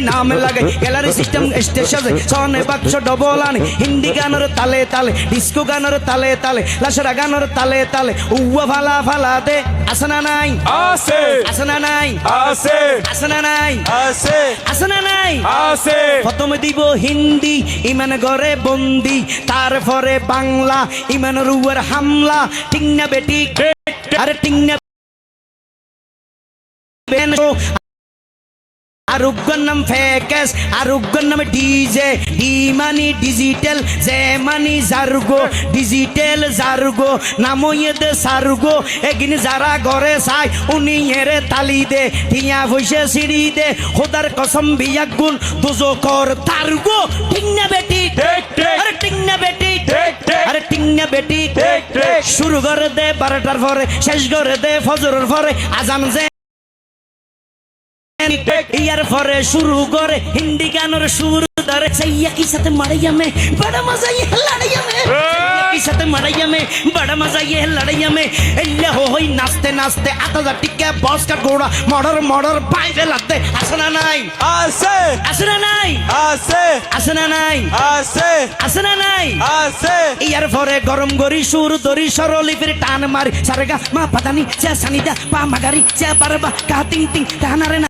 নাম লাগাই gallery system station সনে বাক্স ডবল আনে হিন্দি গানের তালে তালে ডিস্কো গানের তালে তালে লাশরা গানের তালে তালে উয়া ফালা ফালা দে আসনা নাই আছে আসনা নাই আছে আসনা নাই আছে আসনা নাই আছে প্রথমে দিব হিন্দি ইমান ঘরে বন্দি তারপরে বাংলা ইমানের উপর হামলা ঠিক না বেটি আরে ঠিক না আরোগ্যর নাম ফেকেস আরোগ্যর নাম ডিজে ডি মানি ডিজিটাল জে মানি জার্গো ডিজিটাল জার্গো নাম দে সার্গো এগিন যারা ঘরে চাই উনি এরে তালি দে টিয়া ভইসে সিঁড়ি দে খোদার কসম বিয়া গুণ দুজো কর তার্গো ঠিক না বেটি আরে ঠিক না বেটি আরে ঠিক না বেটি শুরু করে দে 12টার পরে শেষ করে দে ফজরের পরে আজান যে ইয়ার পরে শুরু করে হিন্দি গানের সুর ধরে সাইয়া কি সাথে মারাইয়া মে বড় মজা ये लड़ाइया में की साथे माराइया में बड़ा मजा ये लड़ाइया में एल्ले होई नाचते नाचते आता टिके बॉस का घोड़ा मर्डर मर्डर पाइवे लगते আসনা নাই আছে আসনা নাই আছে আসনা নাই আছে আসনা নাই আছে ইয়ার পরে গরম গরি সুর দরি সরলি ফির টান মারি সারেগা মা পাদানি চা সানিদা পা মাগারি চা পারবা কা টিং টিং টানারে না